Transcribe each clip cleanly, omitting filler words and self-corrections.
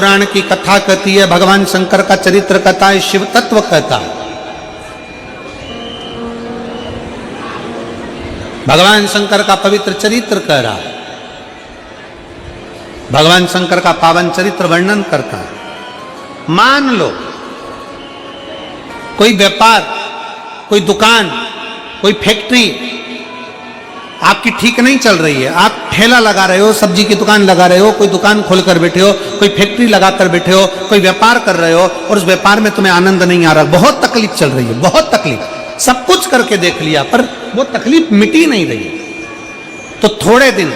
पुराण की कथा कहती है, भगवान शंकर का चरित्र कहता है, शिव तत्व कहता है। भगवान शंकर का पवित्र चरित्र कह रहा है, भगवान शंकर का पावन चरित्र वर्णन करता है। मान लो कोई व्यापार, कोई दुकान, कोई फैक्ट्री आपकी ठीक नहीं चल रही है, आप ठेला लगा रहे हो, सब्जी की दुकान लगा रहे हो, कोई दुकान खोलकर बैठे हो, कोई फैक्ट्री लगाकर बैठे हो, कोई व्यापार कर रहे हो और उस व्यापार में तुम्हें आनंद नहीं आ रहा, बहुत तकलीफ चल रही है, बहुत तकलीफ, सब कुछ करके देख लिया पर वो तकलीफ मिटी नहीं रही। तो थोड़े दिन,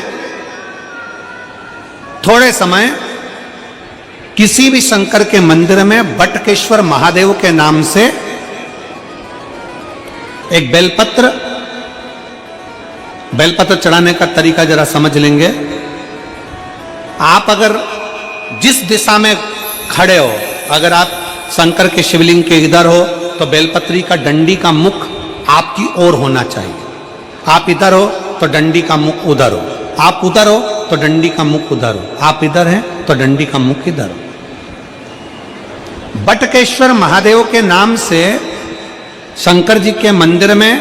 थोड़े समय किसी भी शंकर के मंदिर में बटकेश्वर महादेव के नाम से एक बेलपत्र चढ़ाने का तरीका जरा समझ लेंगे। आप अगर जिस दिशा में खड़े हो, अगर आप शंकर के शिवलिंग के इधर हो तो बेलपत्री का डंडी का मुख आपकी ओर होना चाहिए। आप इधर हो तो डंडी का मुख उधर हो, आप उधर हो तो डंडी का मुख उधर हो, आप इधर हैं तो डंडी का मुख इधर हो। बटकेश्वर महादेव के नाम से शंकर जी के मंदिर में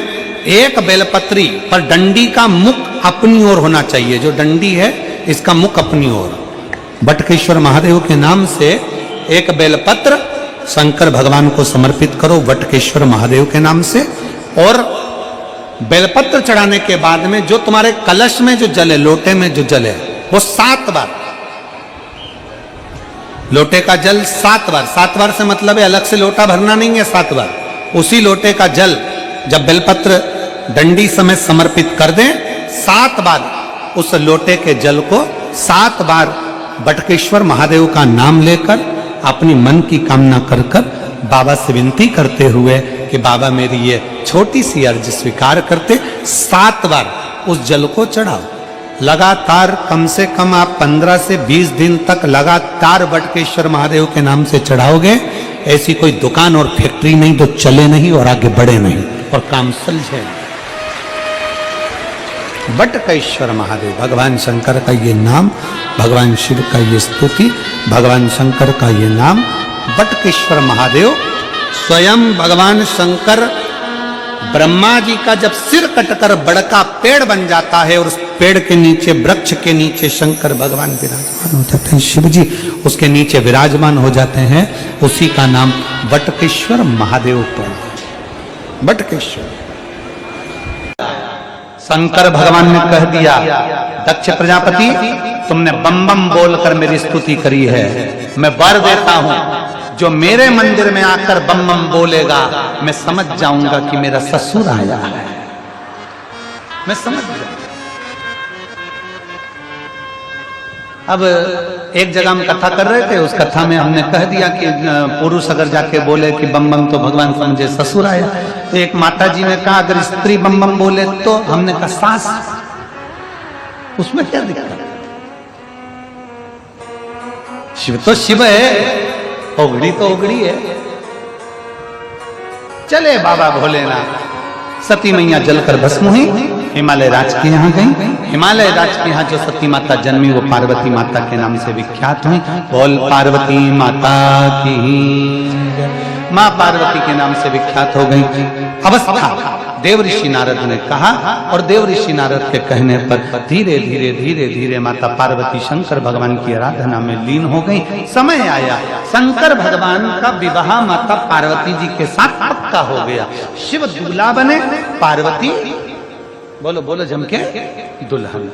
एक बेलपत्री पर डंडी का मुख अपनी ओर होना चाहिए, जो डंडी है इसका मुख अपनी ओर। बटकेश्वर महादेव के नाम से एक बेलपत्र शंकर भगवान को समर्पित करो बटकेश्वर महादेव के नाम से, और बेलपत्र चढ़ाने के बाद में जो तुम्हारे कलश में जो जल है, लोटे में जो जल है, वो 7 बार, लोटे का जल 7 बार, 7 बार से मतलब है अलग से लोटा भरना नहीं है, 7 बार उसी लोटे का जल जब बेलपत्र डंडी समेत समर्पित कर दें, 7 बार उस लोटे के जल को 7 बार बटकेश्वर महादेव का नाम लेकर अपनी मन की कामना कर कर बाबा से विनती करते हुए कि बाबा मेरी ये छोटी सी अर्ज स्वीकार करते, 7 बार उस जल को चढ़ाओ। लगातार कम से कम आप 15 से 20 दिन तक लगातार बटकेश्वर महादेव के नाम से चढ़ाओगे, ऐसी कोई दुकान और फैक्ट्री नहीं तो चले नहीं और आगे बढ़े नहीं और काम सुलझे। बटकेश्वर महादेव, भगवान शंकर का ये नाम, भगवान शिव का ये स्तुति, भगवान शंकर का ये नाम बटकेश्वर महादेव। स्वयं भगवान शंकर ब्रह्मा जी का जब सिर कटकर बड़का पेड़ बन जाता है और उस पेड़ के नीचे, वृक्ष के नीचे शंकर भगवान विराजमान हो जाते हैं, शिव जी उसके नीचे विराजमान हो जाते हैं, उसी का नाम बटकेश्वर महादेव पड़ा। बटकेश्वर शंकर भगवान ने कह दिया, दक्ष प्रजापति तुमने बम बम बोलकर मेरी स्तुति करी है, मैं वर देता हूं जो मेरे मंदिर में आकर बम बम बोलेगा मैं समझ जाऊंगा कि मेरा ससुर आया है, मैं समझ जाऊंगा। अब एक जगह हम कथा कर रहे थे, उस कथा में हमने कह दिया कि पुरुष अगर जाके बोले कि बम बम तो भगवान समझे ससुर आया। तो एक माता जी ने कहा अगर स्त्री बम बम बोले तो, हमने कहा सास, उसमें क्या दिक्कत? शिव तो शिव है, ओगड़ी तो ओगड़ी है। चले बाबा भोलेनाथ। सती मैया जलकर भस्म हुई, हिमालय राज के यहाँ गई। हिमालय राज के यहाँ जो सती माता जन्मी वो पार्वती माता के नाम से विख्यात हुई। बोल पार्वती माता की, माँ पार्वती के नाम से विख्यात हो गई। अवस्था देव ऋषि नारद ने कहा और देव ऋषि नारद के कहने पर धीरे धीरे धीरे धीरे माता पार्वती शंकर भगवान की आराधना में लीन हो गई। समय आया शंकर भगवान का विवाह माता पार्वती जी के साथ पक्का हो गया। शिव दूल्हा बने, पार्वती बोलो बोलो जमके दुल्हन।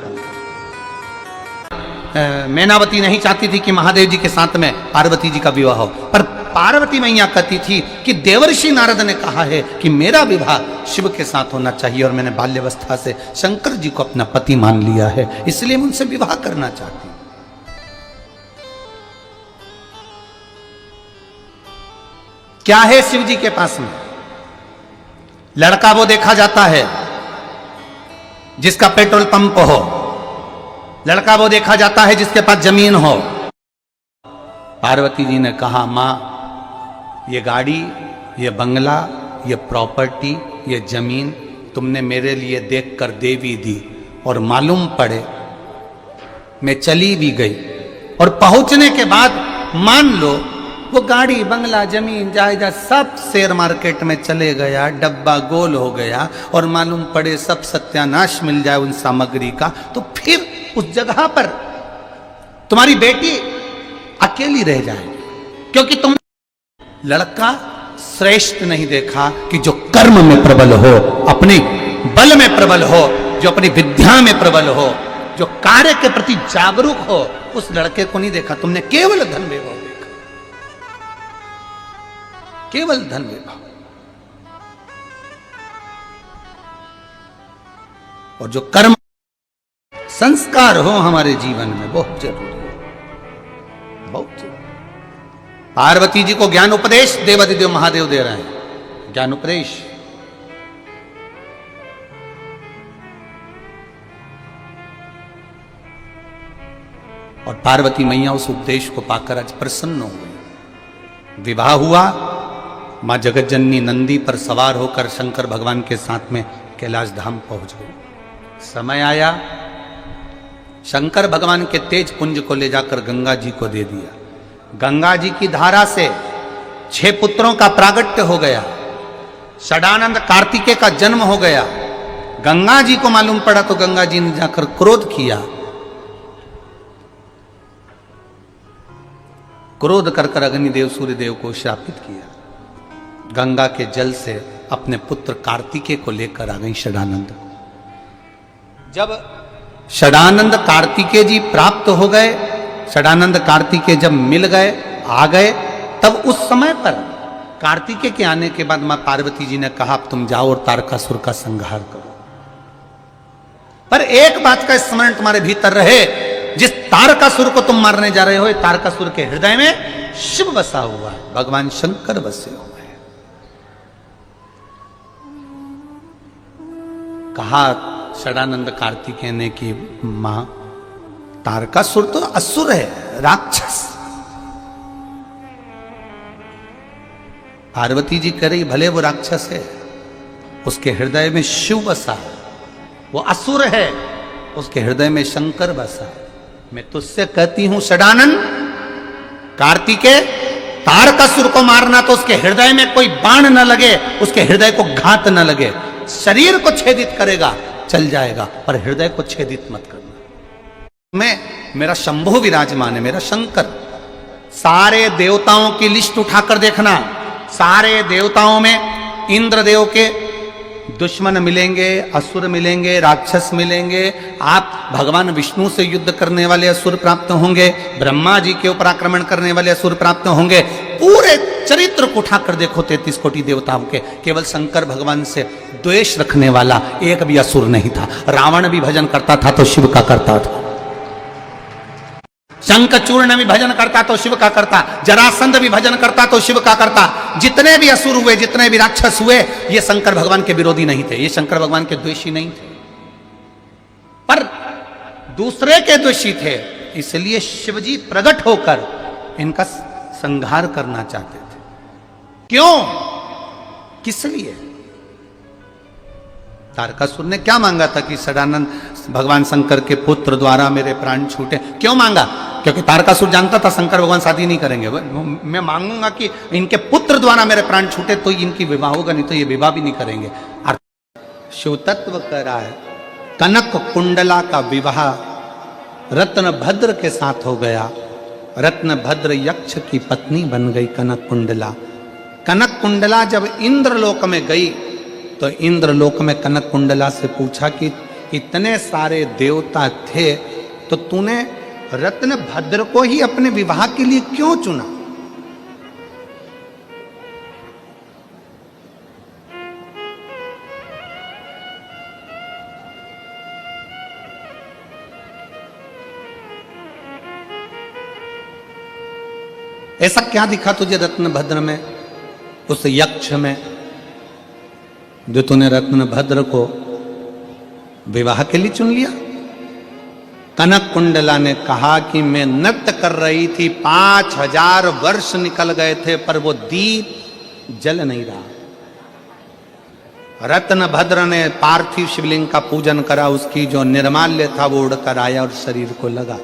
मैनावती नहीं चाहती थी कि महादेव जी के साथ में पार्वती जी का विवाह हो, पर पार्वती मैया कहती थी कि देवर्षि नारद ने कहा है कि मेरा विवाह शिव के साथ होना चाहिए और मैंने बाल्यावस्था से शंकर जी को अपना पति मान लिया है, इसलिए मैं उनसे विवाह करना चाहती हूं। क्या है शिव जी के पास में? लड़का वो देखा जाता है जिसका पेट्रोल पंप हो, लड़का वो देखा जाता है जिसके पास जमीन हो। पार्वती जी ने कहा मां ये गाड़ी, ये बंगला, ये प्रॉपर्टी, ये जमीन तुमने मेरे लिए देखकर देवी दी और मालूम पड़े मैं चली भी गई और पहुंचने के बाद मान लो वो गाड़ी बंगला जमीन जायदाद सब शेयर मार्केट में चले गया, डब्बा गोल हो गया और मालूम पड़े सब सत्यानाश मिल जाए उन सामग्री का, तो फिर उस जगह पर तुम्हारी बेटी अकेली रह जाएगी, क्योंकि तुम लड़का श्रेष्ठ नहीं देखा कि जो कर्म में प्रबल हो, अपने बल में प्रबल हो, जो अपनी विद्या में प्रबल हो, जो कार्य के प्रति जागरूक हो, उस लड़के को नहीं देखा। तुमने केवल धन वैभव देखा, केवल धन वैभव। और जो कर्म संस्कार हो हमारे जीवन में बहुत जरूरी है, बहुत जरूरी। पार्वती जी को ज्ञान उपदेश देवादिदेव महादेव दे रहे हैं, ज्ञान उपदेश। और पार्वती मैया उस उपदेश को पाकर आज प्रसन्न हो गई। विवाह हुआ, मां जगत जननी नंदी पर सवार होकर शंकर भगवान के साथ में कैलाश धाम पहुंच गई। समय आया, शंकर भगवान के तेज पुंज को ले जाकर गंगा जी को दे दिया। गंगा जी की धारा से 6 पुत्रों का प्रागट्य हो गया, षडानंद कार्तिकेय का जन्म हो गया। गंगा जी को मालूम पड़ा तो गंगा जी ने जाकर क्रोध किया, क्रोध कर अग्निदेव सूर्यदेव को शापित किया। गंगा के जल से अपने पुत्र कार्तिकेय को लेकर आ गई षडानंद। जब षडानंद कार्तिकेय जी प्राप्त हो गए, षडानंद कार्तिकेय जब मिल गए, आ गए, तब उस समय पर कार्तिकेय के आने के बाद मां पार्वती जी ने कहा अब तुम जाओ और तारकासुर का संहार करो। पर एक बात का स्मरण तुम्हारे भीतर रहे, जिस तारकासुर को तुम मारने जा रहे हो, तारकासुर के हृदय में शिव बसा हुआ है, भगवान शंकर बसे हुए हैं। कहा षडानंद कार्तिकेय ने कि मां तारकासुर तो असुर है, राक्षस। पार्वती जी कह रही भले वो राक्षस है, उसके हृदय में शिव बसा है, वो असुर है, उसके हृदय में शंकर बसा है। मैं तुझसे कहती हूं षडानंद कार्तिकेय, तारकासुर को मारना तो उसके हृदय में कोई बाण न लगे, उसके हृदय को घात न लगे। शरीर को छेदित करेगा चल जाएगा, पर हृदय को छेदित मत करना। मेरा शंभु विराजमान है, मेरा शंकर। सारे देवताओं की लिस्ट उठाकर देखना, सारे देवताओं में इंद्रदेव के दुश्मन मिलेंगे, असुर मिलेंगे, राक्षस मिलेंगे। आप भगवान विष्णु से युद्ध करने वाले असुर प्राप्त होंगे, ब्रह्मा जी के ऊपर आक्रमण करने वाले असुर प्राप्त होंगे। पूरे चरित्र को उठाकर देखो 33 कोटि देवताओं के, केवल शंकर भगवान से द्वेष रखने वाला एक भी असुर नहीं था। रावण भी भजन करता था तो शिव का करता था, शंखचूर्ण भी भजन करता तो शिव का करता, जरासंध भी भजन करता तो शिव का करता। जितने भी असुर हुए, जितने भी राक्षस हुए, ये शंकर भगवान के विरोधी नहीं थे, ये शंकर भगवान के द्वेषी नहीं थे, पर दूसरे के द्वेषी थे। इसलिए शिवजी प्रकट होकर इनका संहार करना चाहते थे। क्यों, किस लिए? तारकासुर ने क्या मांगा था कि षडानंद भगवान शंकर के पुत्र द्वारा मेरे प्राण छूटे? क्यों मांगा? क्योंकि तारकासुर जानता था शंकर भगवान शादी नहीं करेंगे। मैं मांगूंगा कि इनके पुत्र द्वारा मेरे प्राण छूटे तो इनकी विवाह होगा, नहीं तो ये विवाह भी नहीं करेंगे। शिव तत्व कह रहा है कनक कुंडला का विवाह रत्न भद्र के साथ हो गया। रत्न भद्र यक्ष की पत्नी बन गई कनक कुंडला। कनक कुंडला जब इंद्रलोक में गई तो इंद्रलोक में कनक कुंडला से पूछा कि इतने सारे देवता थे तो तूने रत्न भद्र को ही अपने विवाह के लिए क्यों चुना? ऐसा क्या दिखा तुझे रत्न भद्र में, उस यक्ष में, जो तूने रत्न भद्र को विवाह के लिए चुन लिया? कनक कुंडला ने कहा कि मैं नृत्य कर रही थी, 5000 वर्ष निकल गए थे, पर वो दीप जल नहीं रहा। रत्न भद्र ने पार्थिव शिवलिंग का पूजन करा, उसकी जो निर्माल्य था वो उड़कर आया और शरीर को लगा,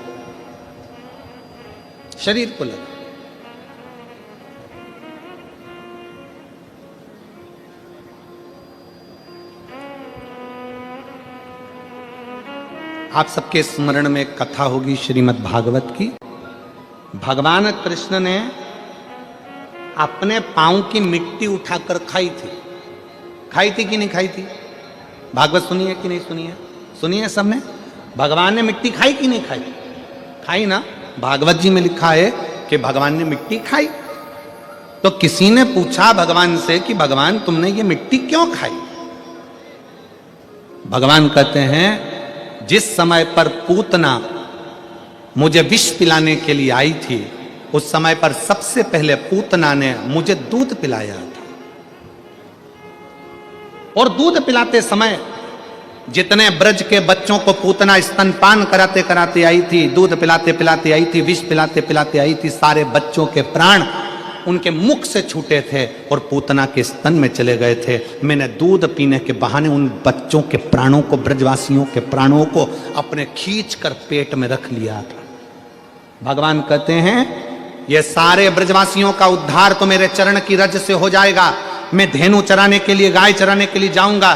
शरीर को लगा। आप सबके स्मरण में एक कथा होगी श्रीमद् भागवत की। भगवान कृष्ण ने अपने पांव की मिट्टी उठाकर खाई थी। खाई थी कि नहीं खाई थी? भागवत सुनी है कि नहीं सुनी है? सुनी है सबने? भगवान ने मिट्टी खाई कि नहीं खाई? खाई ना। भागवत जी में लिखा है कि भगवान ने मिट्टी खाई। तो किसी ने पूछा भगवान से कि भगवान तुमने ये मिट्टी क्यों खाई? भगवान कहते हैं जिस समय पर पूतना मुझे विष पिलाने के लिए आई थी, उस समय पर सबसे पहले पूतना ने मुझे दूध पिलाया था। और दूध पिलाते समय जितने ब्रज के बच्चों को पूतना स्तनपान कराते कराते आई थी, दूध पिलाते पिलाते आई थी, विष पिलाते पिलाते आई थी, सारे बच्चों के प्राण उनके मुख से छूटे थे और पूतना के स्तन में चले गए थे। मैंने दूध पीने के बहाने उन बच्चों के प्राणों को, ब्रजवासियों के प्राणों को अपने खींच कर पेट में रख लिया था। भगवान कहते हैं ये सारे ब्रजवासियों का उद्धार तो मेरे चरण की रज से हो जाएगा। मैं धेनु चराने के लिए, गाय चराने के लिए जाऊंगा।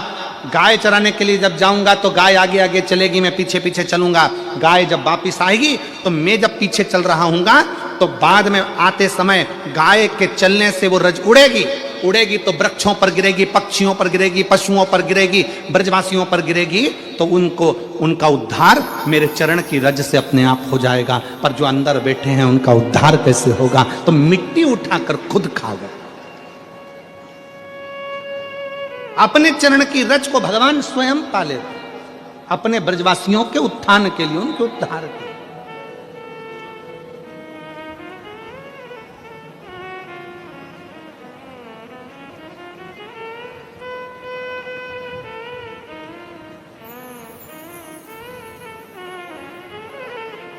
गाय चराने के लिए जब जाऊंगा तो गाय आगे आगे चलेगी, मैं पीछे पीछे चलूंगा। गाय जब वापिस आएगी तो मैं जब पीछे चल रहा हूंगा तो बाद में आते समय गाय के चलने से वो रज उड़ेगी तो वृक्षों पर गिरेगी, पक्षियों पर गिरेगी, पशुओं पर गिरेगी, ब्रजवासियों पर गिरेगी, तो उनको उनका उद्धार मेरे चरण की रज से अपने आप हो जाएगा। पर जो अंदर बैठे हैं उनका उद्धार कैसे होगा? तो मिट्टी उठाकर खुद खा गए। अपने चरण की रज को भगवान स्वयं पाले, अपने ब्रजवासियों के उत्थान के लिए, उनके उद्धार के लिए।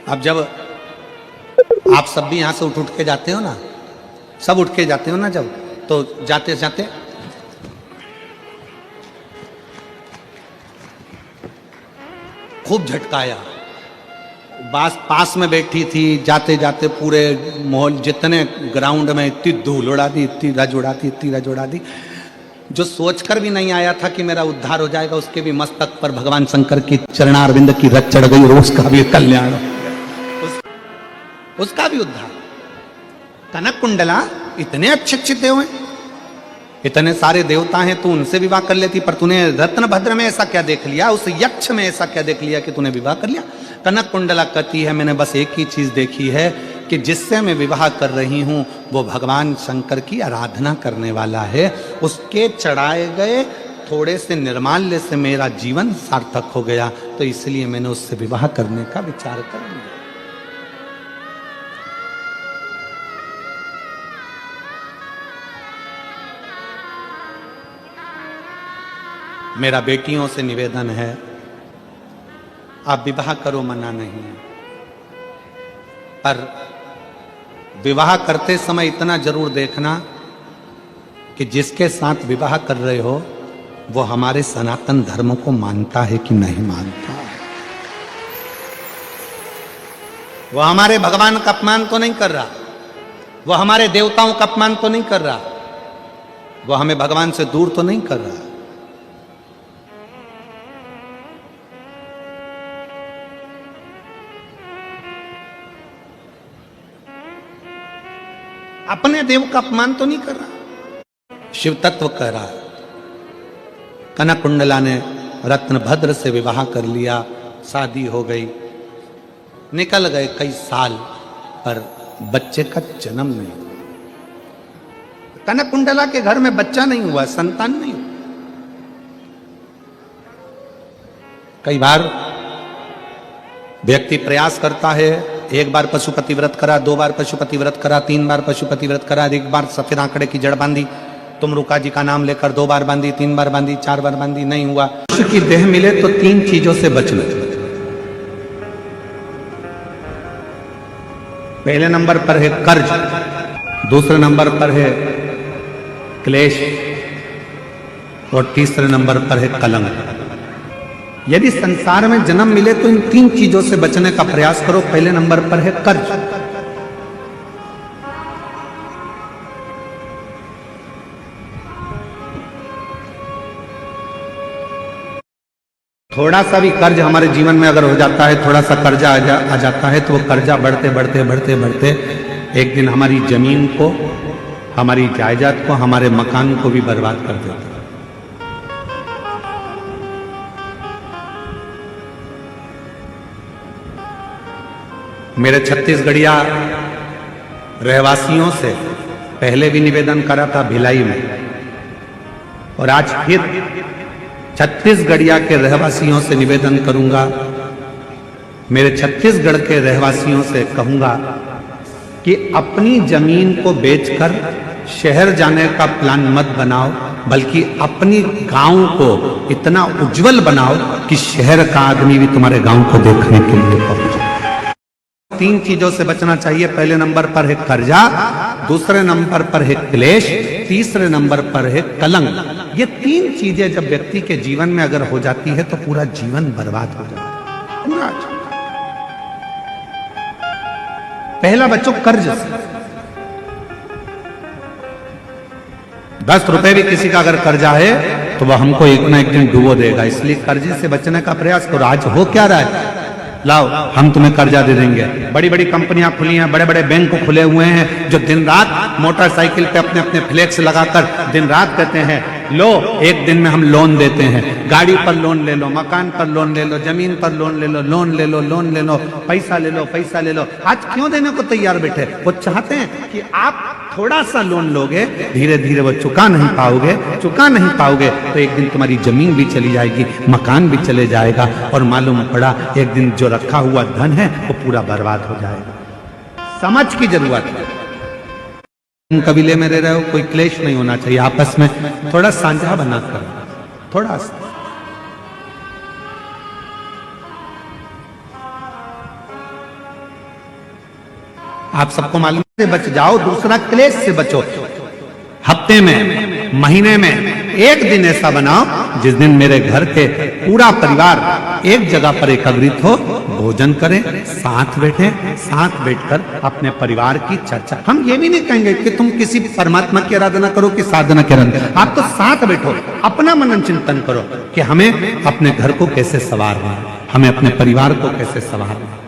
अब जब आप सब भी यहां से उठ के जाते हो ना, सब उठ के जाते हो ना, जब तो जाते जाते खूब झटकाया। पास में बैठी थी, जाते जाते पूरे माहौल जितने ग्राउंड में इतनी धूल उड़ा दी, इतनी रज उड़ा दी, इतनी रज उड़ा दी। जो सोचकर भी नहीं आया था कि मेरा उद्धार हो जाएगा, उसके भी मस्तक पर भगवान शंकर की चरणारविंद की रज चढ़ गई और उसका भी कल्याण, उसका भी उद्धार। कनक कुंडला इतने अच्छे अच्छे देव हैं, इतने सारे देवता हैं, तू उनसे विवाह कर लेती, पर तूने रत्नभद्र में ऐसा क्या देख लिया, उस यक्ष में ऐसा क्या देख लिया कि तूने विवाह कर लिया? कनक कुंडला कहती है मैंने बस एक ही चीज देखी है कि जिससे मैं विवाह कर रही हूं वो भगवान शंकर की आराधना करने वाला है। उसके चढ़ाए गए थोड़े से निर्माल्य से मेरा जीवन सार्थक हो गया, तो इसलिए मैंने उससे विवाह करने का विचार कर लिया। मेरा बेटियों से निवेदन है, आप विवाह करो, मना नहीं है, पर विवाह करते समय इतना जरूर देखना कि जिसके साथ विवाह कर रहे हो वो हमारे सनातन धर्म को मानता है कि नहीं मानता। वो हमारे भगवान का अपमान तो नहीं कर रहा, वो हमारे देवताओं का अपमान तो नहीं कर रहा, वो हमें भगवान से दूर तो नहीं कर रहा। अपने देव का अपमान तो नहीं कर रहा, शिव तत्व कह रहा। कनक कुंडला ने रत्नभद्र से विवाह कर लिया, शादी हो गई, निकल गए कई साल, पर बच्चे का जन्म नहीं हुआ। कनक कुंडला के घर में बच्चा नहीं हुआ, संतान नहीं हुआ। कई बार व्यक्ति प्रयास करता है, एक बार पशुपति व्रत करा, 2 बार पशुपति व्रत करा, 3 बार पशुपति व्रत करा, 1 बार सफेद आंकड़े की जड़ बांधी, तुमरुका जी का नाम लेकर 2 बार बांधी, 3 बार बांधी, 4 बार बांधी, नहीं हुआ। मनुष्य की देह मिले तो 3 चीजों से बचना। पहले नंबर पर है कर्ज, दूसरे नंबर पर है क्लेश और तीसरे नंबर पर है कलंक। यदि संसार में जन्म मिले तो इन 3 चीजों से बचने का प्रयास करो। पहले नंबर पर है कर्ज। थोड़ा सा भी कर्ज हमारे जीवन में अगर हो जाता है, थोड़ा सा कर्जा आ जाता है, तो वो कर्जा बढ़ते बढ़ते बढ़ते बढ़ते एक दिन हमारी जमीन को, हमारी जायदाद को, हमारे मकान को भी बर्बाद कर देता है। मेरे छत्तीसगढ़िया रहवासियों से पहले भी निवेदन करा था भिलाई में, और आज फिर छत्तीसगढ़िया के रहवासियों से निवेदन करूंगा, मेरे छत्तीसगढ़ के रहवासियों से कहूंगा कि अपनी जमीन को बेचकर शहर जाने का प्लान मत बनाओ, बल्कि अपनी गांव को इतना उज्जवल बनाओ कि शहर का आदमी भी तुम्हारे गांव को देखने के लिए पहुंचे। 3 चीजों से बचना चाहिए। पहले नंबर पर है कर्जा, दूसरे नंबर पर है क्लेश, तीसरे नंबर पर है कलंक। ये 3 चीजें जब व्यक्ति के जीवन में अगर हो जाती है तो पूरा जीवन बर्बाद हो जाता है, पूरा। पहला बच्चों कर्ज से। 10 रुपए भी किसी का अगर कर्जा है तो वह हमको एक ना एक दिन डुबो देगा, इसलिए कर्जे से बचने का प्रयास करो। आज हो क्या रहा है, लाओ हम तुम्हें कर्जा दे देंगे। बड़ी बड़ी कंपनियां खुली हैं, बड़े बड़े बैंक खुले हुए हैं, जो दिन रात मोटरसाइकिल पे अपने अपने फ्लेक्स लगाकर दिन रात कहते हैं लो एक दिन में हम लोन देते हैं। गाड़ी पर लोन ले लो, मकान पर लोन ले लो, जमीन पर लोन ले लो, लोन ले लो, लोन ले लो, पैसा ले लो, पैसा ले लो। आज क्यों देने को तैयार बैठे? वो चाहते हैं कि आप थोड़ा सा लोन लोगे, धीरे धीरे वो चुका नहीं पाओगे तो एक दिन तुम्हारी जमीन भी चली जाएगी, मकान भी चले जाएगा, और मालूम पड़ा एक दिन जो रखा हुआ धन है वो पूरा बर्बाद हो जाएगा। समझ की जरूरत है। कबीले में रह रहे हो, कोई क्लेश नहीं होना चाहिए, आपस में थोड़ा साझा बनाकर, थोड़ा सा। आप सबको मालूम से बच जाओ, दूसरा क्लेश से बचो। हफ्ते में, महीने में एक दिन ऐसा बनाओ जिस दिन मेरे घर के पूरा परिवार एक जगह पर एकत्रित हो, भोजन करें, साथ बैठे, साथ बैठकर अपने परिवार की चर्चा। हम ये भी नहीं कहेंगे कि तुम किसी परमात्मा की आराधना करो कि साधना की आराधना, आप तो साथ बैठो, अपना मनन चिंतन करो कि हमें अपने घर को कैसे संवारना है, हमें अपने परिवार को कैसे संवारना है,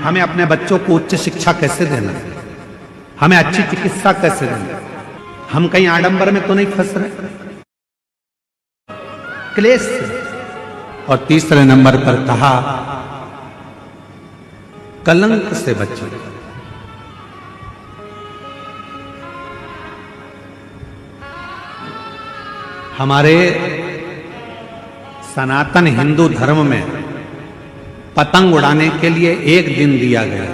हमें अपने बच्चों को उच्च शिक्षा कैसे देना है, हमें अच्छी चिकित्सा कैसे देना है। हम कहीं आडंबर में तो नहीं फंस रहे, क्लेश से। और तीसरे नंबर पर कहा कलंक से बचो। हमारे सनातन हिंदू धर्म में पतंग उड़ाने के लिए एक दिन दिया गया।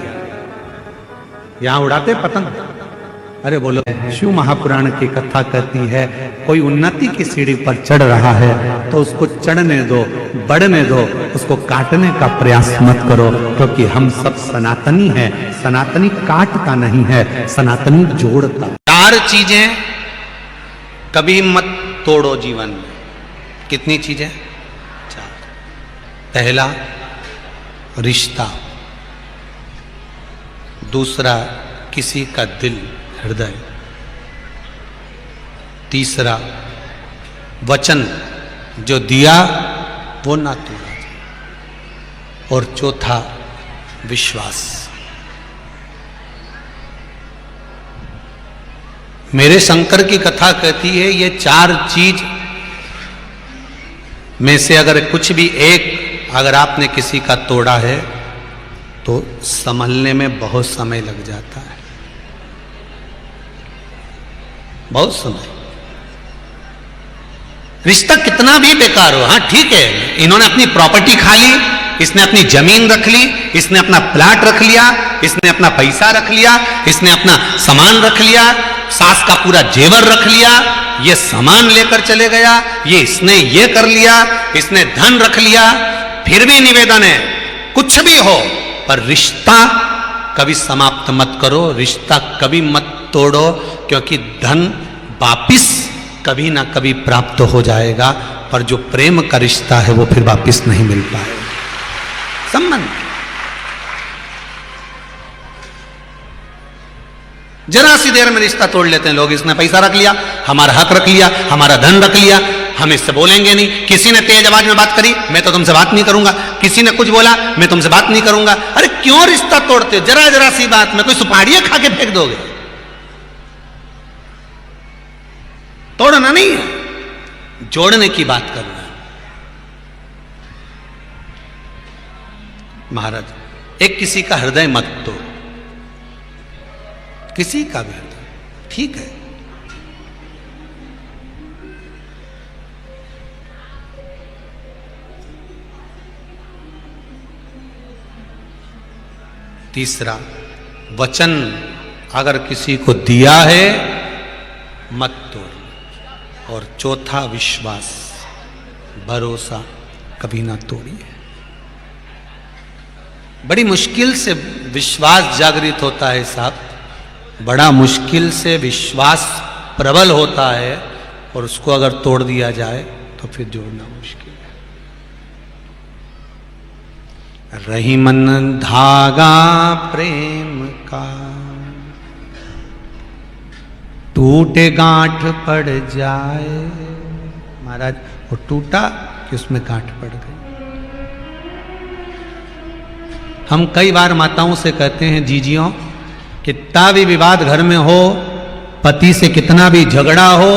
यहां उड़ाते पतंग? अरे बोलो, शिव महापुराण की कथा कहती है कोई उन्नति की सीढ़ी पर चढ़ रहा है तो उसको चढ़ने दो, बढ़ने दो, उसको काटने का प्रयास मत करो, क्योंकि हम सब सनातनी हैं। सनातनी काट का नहीं है, सनातनी जोड़ का। 4 चीजें कभी मत तोड़ो जीवन में। कितनी चीजें? 4। पहला रिश्ता, दूसरा किसी का दिल, हृदय, तीसरा वचन जो दिया वो ना तोड़ा जाए, और चौथा विश्वास। मेरे शंकर की कथा कहती है ये 4 चीज में से अगर कुछ भी एक अगर आपने किसी का तोड़ा है तो संभलने में बहुत समय लग जाता है, बहुत समय। रिश्ता कितना भी बेकार हो, हाँ ठीक है, इन्होंने अपनी प्रॉपर्टी खा ली, इसने अपनी जमीन रख ली, इसने अपना प्लाट रख लिया, इसने अपना पैसा रख लिया, इसने अपना सामान रख लिया, सास का पूरा जेवर रख लिया, ये सामान लेकर चले गया, ये इसने ये कर लिया, इसने धन रख लिया। फिर भी निवेदन है कुछ भी हो पर रिश्ता कभी समाप्त मत करो, रिश्ता कभी मत तोड़ो, क्योंकि धन वापिस कभी ना कभी प्राप्त हो जाएगा, पर जो प्रेम का रिश्ता है वो फिर वापिस नहीं मिल पाएगा। संबंध जरा सी देर में रिश्ता तोड़ लेते हैं लोग। इसने पैसा रख लिया, हमारा हक रख लिया, हमारा धन रख लिया, हम इससे बोलेंगे नहीं। किसी ने तेज आवाज में बात करी, मैं तो तुमसे बात नहीं करूंगा। किसी ने कुछ बोला, मैं तुमसे बात नहीं करूंगा। अरे क्यों रिश्ता तोड़ते हो? जरा जरा सी बात में कोई सुपाड़ियां खा के फेंक दोगे? तोड़ना नहीं है, जोड़ने की बात करना है। महाराज, एक किसी का हृदय मत तोड़, किसी का भी हृदय, ठीक है। तीसरा, वचन अगर किसी को दिया है मत तोड़। और चौथा, विश्वास, भरोसा कभी ना तोड़िए। बड़ी मुश्किल से विश्वास जागृत होता है साहब, बड़ा मुश्किल से विश्वास प्रबल होता है, और उसको अगर तोड़ दिया जाए तो फिर जोड़ना मुश्किल है। रही मन धागा प्रेम का, टूटे गांठ पड़ जाए। महाराज, वो टूटा कि उसमें गांठ पड़ गई। हम कई बार माताओं से कहते हैं, जीजियों, कितना भी विवाद घर में हो, पति से कितना भी झगड़ा हो,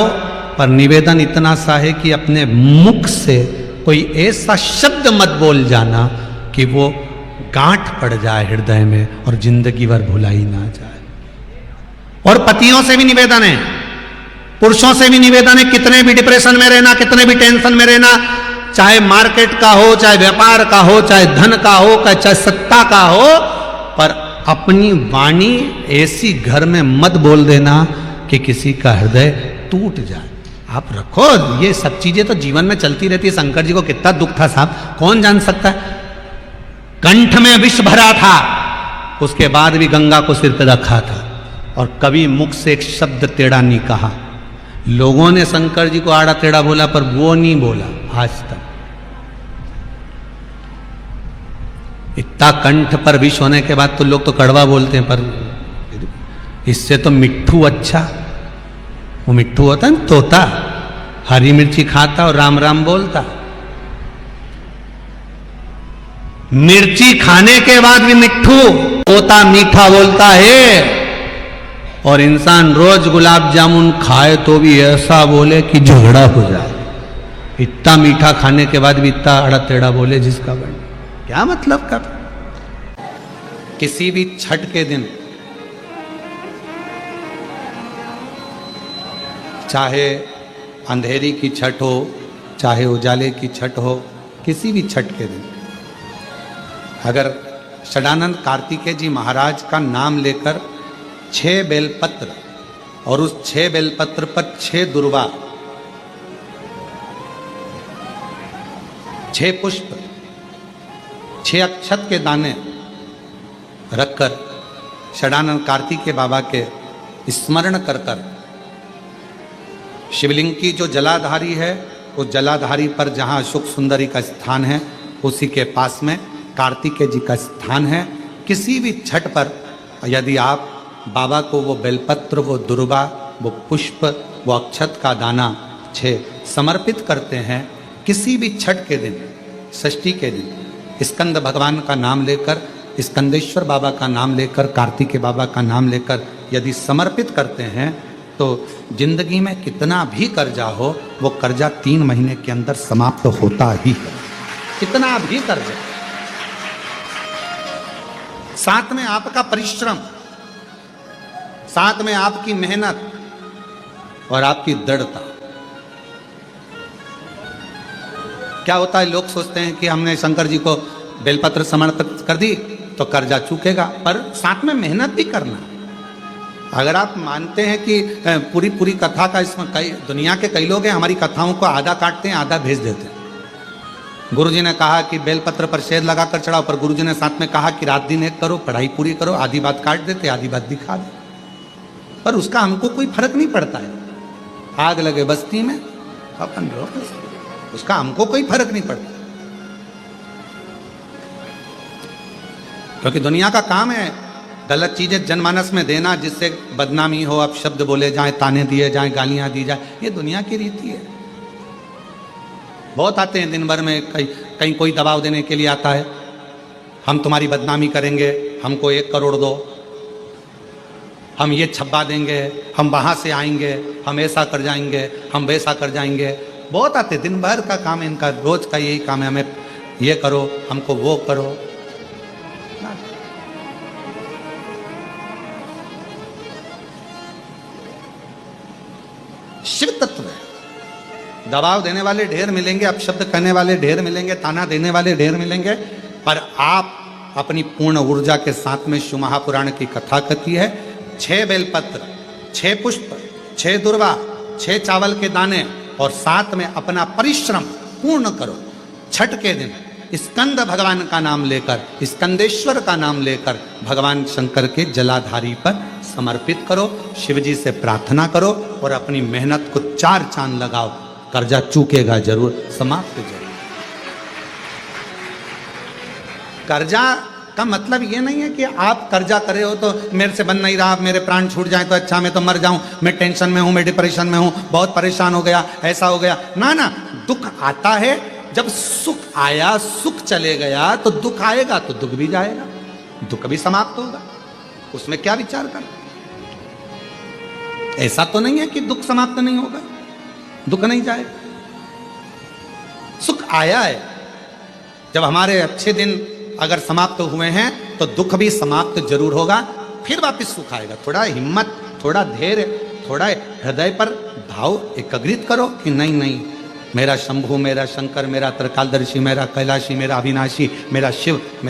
पर निवेदन इतना सा है कि अपने मुख से कोई ऐसा शब्द मत बोल जाना कि वो गांठ पड़ जाए हृदय में और जिंदगी भर भुलाई ना जाए। और पतियों से भी निवेदन है, पुरुषों से भी निवेदन है, कितने भी डिप्रेशन में रहना, कितने भी टेंशन में रहना, चाहे मार्केट का हो, चाहे व्यापार का हो, चाहे धन का हो, चाहे सत्ता का हो, पर अपनी वाणी ऐसी घर में मत बोल देना कि किसी का हृदय टूट जाए। आप रखो, ये सब चीजें तो जीवन में चलती रहती है। शंकर जी को कितना दुख था साहब, कौन जान सकता है। कंठ में विष भरा था, उसके बाद भी गंगा को सिर पर रखा था, और कभी मुख से एक शब्द टेढ़ा नहीं कहा। लोगों ने शंकर जी को आड़ा टेढ़ा बोला, पर वो नहीं बोला आज तक। इतना कंठ पर विष होने के बाद तो लोग तो कड़वा बोलते हैं, पर इससे तो मिट्ठू अच्छा। वो मिट्ठू होता है ना, तोता, हरी मिर्ची खाता और राम राम बोलता। मिर्ची खाने के बाद भी मिट्ठू, तोता मीठा बोलता है। और इंसान रोज गुलाब जामुन खाए तो भी ऐसा बोले कि झगड़ा हो जाए। इतना मीठा खाने के बाद भी इतना अड़ा टेढ़ा बोले जिसका बन, क्या मतलब का। किसी भी छठ के दिन, चाहे अंधेरी की छठ हो, चाहे उजाले की छठ हो, किसी भी छठ के दिन अगर षडानंद कार्तिकेय जी महाराज का नाम लेकर 6 बेलपत्र और उस 6 बेलपत्र पर 6 दुर्वा, 6 पुष्प, 6 अक्षत के दाने रखकर षडानंद कार्तिकेय बाबा के स्मरण कर कर शिवलिंग की जो जलाधारी है, उस जलाधारी पर जहाँ अशोक सुंदरी का स्थान है, उसी के पास में कार्तिकेय जी का स्थान है। किसी भी छठ पर यदि आप बाबा को वो बेलपत्र, वो दुर्वा, वो पुष्प, वो अक्षत का दाना 6 समर्पित करते हैं, किसी भी छठ के दिन, षष्ठी के दिन स्कंद भगवान का नाम लेकर, स्कंदेश्वर बाबा का नाम लेकर, कार्तिकेय बाबा का नाम लेकर यदि समर्पित करते हैं, तो जिंदगी में कितना भी कर्जा हो, वो कर्जा 3 महीने के अंदर समाप्त होता ही है। कितना भी कर्जा, साथ में आपका परिश्रम, साथ में आपकी मेहनत और आपकी दृढ़ता। क्या होता है, लोग सोचते हैं कि हमने शंकर जी को बेलपत्र समर्पित कर दी तो कर्जा चूकेगा, पर साथ में मेहनत भी करना। अगर आप मानते हैं कि पूरी कथा का इसमें कई दुनिया के कई लोग हैं, हमारी कथाओं को आधा काटते हैं, आधा भेज देते हैं। गुरुजी ने कहा कि बेलपत्र पर शेद लगाकर चढ़ाओ, पर गुरुजी ने साथ में कहा कि रात दिन एक करो, पढ़ाई पूरी करो, आधी बात काट देते, आधी बात दिखा दे, पर उसका हमको कोई फर्क नहीं पड़ता है। आग लगे बस्ती में अपन रहो, उसका हमको कोई फर्क नहीं पड़ता, क्योंकि दुनिया का काम है गलत चीजें जनमानस में देना, जिससे बदनामी हो, आप शब्द बोले जाए, ताने दिए जाए, गालियां दी जाए, ये दुनिया की रीति है। बहुत आते हैं दिन भर में, कहीं कोई दबाव देने के लिए आता है, हम तुम्हारी बदनामी करेंगे, हमको 1 करोड़ दो, हम ये छब्बा देंगे, हम वहाँ से आएंगे, हम ऐसा कर जाएंगे, हम वैसा कर जाएंगे। बहुत आते, दिन भर का काम इनका, रोज का यही काम है, हमें ये करो, हमको वो करो। शिव तत्व है, दबाव देने वाले ढेर मिलेंगे, अपशब्द कहने वाले ढेर मिलेंगे, ताना देने वाले ढेर मिलेंगे, पर आप अपनी पूर्ण ऊर्जा के साथ में शिव महापुराण की कथा कहती है, 6 बेलपत्र, 6 पुष्प, 6 दुर्वा, 6 चावल के दाने और साथ में अपना परिश्रम पूर्ण करो। छठ के दिन स्कंद भगवान का नाम लेकर, स्कंदेश्वर का नाम लेकर भगवान शंकर के जलाधारी पर समर्पित करो, शिव जी से प्रार्थना करो और अपनी मेहनत को 4 चांद लगाओ, कर्जा चूकेगा जरूर, समाप्त जरूर। कर्जा का मतलब ये नहीं है कि आप कर्जा करे हो तो मेरे से बन नहीं रहा, मेरे प्राण छूट जाए तो अच्छा, मैं तो मर जाऊं, मैं टेंशन में हूं, मैं डिप्रेशन में हूं, बहुत परेशान हो गया, ऐसा हो गया। ना ना, दुख आता है, जब सुख आया, सुख चले गया, तो दुख आएगा तो दुख भी जाएगा, दुख भी समाप्त होगा, उसमें क्या विचार कर। ऐसा तो नहीं है कि दुख समाप्त नहीं होगा, दुख नहीं जाएगा, सुख आया है। जब हमारे अच्छे दिन अगर समाप्त हुए हैं तो दुख भी समाप्त जरूर होगा, फिर वापस सुख आएगा। थोड़ा हिम्मत, थोड़ा धैर्य, थोड़ा हृदय पर भाव एकाग्रित करो कि नहीं नहीं, मेरा शंभु, मेरा शंकर, मेरा त्रिकालदर्शी, मेरा कैलाशी, मेरा अविनाशी, मेरा शिव, मेरा